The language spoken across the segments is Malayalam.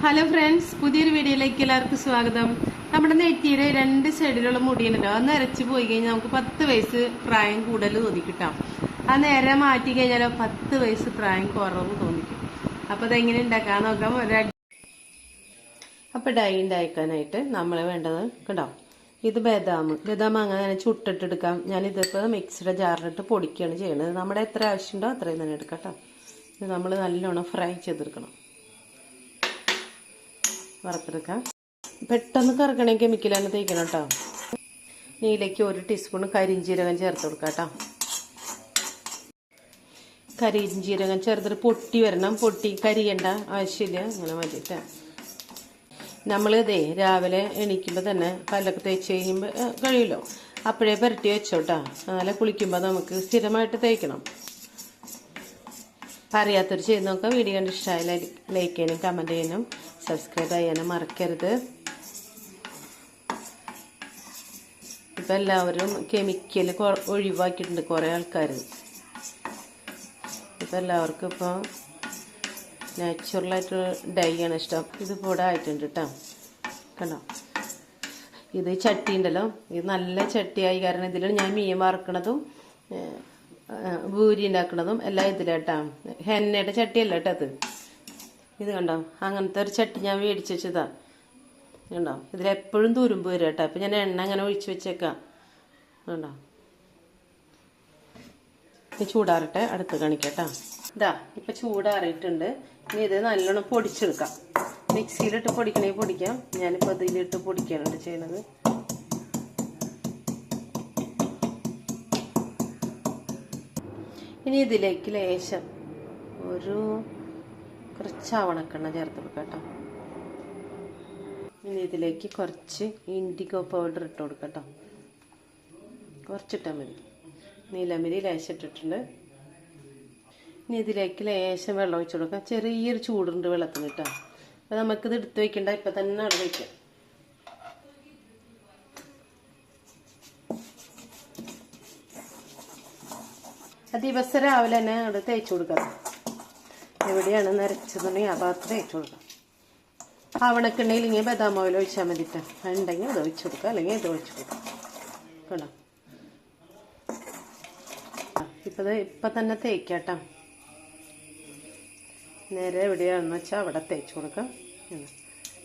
ഹലോ ഫ്രണ്ട്സ്, പുതിയൊരു വീഡിയോയിലേക്ക് എല്ലാവർക്കും സ്വാഗതം. നമ്മുടെ നെറ്റിയുടെ രണ്ട് സൈഡിലുള്ള മുടിയുണ്ടല്ലോ, അത് നിരച്ച് പോയി കഴിഞ്ഞാൽ നമുക്ക് 10 വയസ്സ് പ്രായം കൂടുതൽ തോന്നിക്കിട്ടാം. ആ നേരെ മാറ്റി കഴിഞ്ഞാലോ 10 വയസ്സ് പ്രായം കുറവ് തോന്നിക്കും. അപ്പോൾ അതെങ്ങനെ ഉണ്ടാക്കാൻ നോക്കാം. അപ്പോൾ ഡൈ ഉണ്ടാക്കാനായിട്ട് നമ്മൾ വേണ്ടത് കണ്ടോ, ഇത് ബദാം അങ്ങനെ ചുട്ടിട്ടെടുക്കാം. ഞാനിതിപ്പോൾ മിക്സിയുടെ ജാറിലിട്ട് പൊടിക്കുകയാണ് ചെയ്യുന്നത്. നമ്മുടെ എത്ര ആവശ്യമുണ്ടോ അത്രയും തന്നെ എടുക്കാം കേട്ടോ. ഇത് നമ്മൾ നല്ലോണം ഫ്രൈ ചെയ്തെടുക്കണം, വറുത്തെടുക്കാം. പെട്ടെന്ന് കറക്കണേ കെമിക്കലാണ് തേക്കണം കേട്ടോ. ഇതിലേക്ക് 1 ടീസ്പൂൺ കരിഞ്ജീരകം ചേർത്ത് കൊടുക്കാം കേട്ടോ. കരിഞ്ജീരകം ചേർത്തിട്ട് പൊട്ടി വരണം. പൊട്ടി കരിയണ്ട ആവശ്യമില്ല, അങ്ങനെ മതിട്ടാ. നമ്മളിതേ രാവിലെ എണീക്കുമ്പോൾ തന്നെ പല്ലൊക്കെ തേച്ച് കഴിയുമ്പോൾ കഴിയുമല്ലോ, അപ്പോഴേ പുരട്ടി വെച്ചോട്ടാ. അങ്ങനെ കുളിക്കുമ്പോൾ നമുക്ക് സ്ഥിരമായിട്ട് തേക്കണം. അറിയാത്തൊരു ചെയ്ത് നോക്കാം. വീഡിയോ കണ്ട് ഇഷ്ടമായ ലൈക്ക് ചെയ്യാനും കമൻറ്റ് ചെയ്യാനും സബ്സ്ക്രൈബ് ചെയ്യാനും മറക്കരുത്. ഇപ്പം എല്ലാവരും കെമിക്കൽ ഒഴിവാക്കിയിട്ടുണ്ട് കുറേ ആൾക്കാർ. ഇപ്പം എല്ലാവർക്കും ഇപ്പോൾ നാച്ചുറലായിട്ട് ഡൈ ആണ് ഇഷ്ടം. ഇത് കൂടെ ആയിട്ടുണ്ട് കേട്ടോ. കണ്ടോ, ഇത് ചട്ടി ഉണ്ടല്ലോ, ഇത് നല്ല ചട്ടിയായി. കാരണം ഇതിലാണ് ഞാൻ മീൻ വറുക്കണതും ഭൂരി ഉണ്ടാക്കണതും എല്ലാം ഇതിലാട്ടാ. ഹെന്നയുടെ ചട്ടിയല്ല കേട്ടോ അത്. ഇത് കണ്ടോ, അങ്ങനത്തെ ഒരു ചട്ടി ഞാൻ മേടിച്ച് വെച്ചതാ. കണ്ടോ, ഇതിലെപ്പോഴും തുരുമ്പ് വരും കേട്ടോ. അപ്പം ഞാൻ എണ്ണ അങ്ങനെ ഒഴിച്ച് വെച്ചേക്കാം. കണ്ടോ, ചൂടാറട്ടെ, അടുത്ത് കാണിക്കട്ടോ. ഇതാ ഇപ്പം ചൂടാറിയിട്ടുണ്ട്. ഇനി ഇത് നല്ലോണം പൊടിച്ചെടുക്കാം. മിക്സിയിലിട്ട് പൊടിക്കണമെങ്കിൽ പൊടിക്കാം. ഞാനിപ്പോൾ ഇതിലിട്ട് പൊടിക്കാനാണ് ചെയ്യണത്. ഇനി ഇതിലേക്ക് ലേശം കുറച്ച് ആവണക്കെണ്ണ ചേർത്ത് കൊടുക്കാം കേട്ടോ. ഇനി ഇതിലേക്ക് കുറച്ച് ഇൻഡിഗോ പൗഡർ ഇട്ട് കൊടുക്കാം കേട്ടോ. കുറച്ചിട്ടാൽ മതി. നീലമിരി ലേശം ഇട്ടിട്ടുണ്ട്. ഇനി ഇതിലേക്ക് ലേശം വെള്ളം ഒഴിച്ച് കൊടുക്കാം. ചെറിയൊരു ചൂടുണ്ട് വെള്ളത്തിന് കേട്ടോ. അപ്പോൾ നമുക്കിത് എടുത്ത് വയ്ക്കണ്ട, ഇപ്പം തന്നെ അവിടെ വയ്ക്കാം. ദിവസം രാവിലെ തന്നെ അവിടെ തേച്ച് കൊടുക്കാം. എവിടെയാണ് നരച്ചതുണ്ടെങ്കിൽ ആ ഭാഗത്ത് തേച്ച് കൊടുക്കാം. ആവണക്കുണ്ടെങ്കിൽ ഇങ്ങനെ ബദാം ഓയിൽ ഒഴിച്ചാൽ മതിട്ടോ. ഉണ്ടെങ്കിൽ അത് ഒഴിച്ച് കൊടുക്കാം, അല്ലെങ്കിൽ ഇത് ഒഴിച്ച് കൊടുക്കാം. കേട്ടോ, ഇപ്പം തന്നെ തേക്കാട്ടോ. നേരെ എവിടെയാണെന്ന് വെച്ചാൽ അവിടെ തേച്ച് കൊടുക്കാം.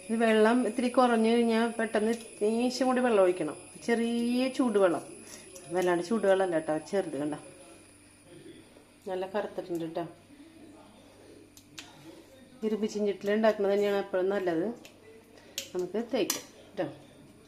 ഇത് വെള്ളം ഇത്തിരി കുറഞ്ഞു കഴിഞ്ഞാൽ പെട്ടെന്ന് ലേശം കൂടി വെള്ളം ഒഴിക്കണം. ചെറിയ ചൂടുവെള്ളം, വല്ലാണ്ട് ചൂടുവെള്ളമല്ല കേട്ടോ, ചെറുത്. കണ്ട നല്ല കറുത്തിട്ടുണ്ട് കേട്ടോ. ഇരുമ്പ് ചിഞ്ചിട്ടിൽ ഉണ്ടാക്കുന്നത് തന്നെയാണ് എപ്പോഴും നല്ലത്. നമുക്ക് തേക്കാം കേട്ടോ.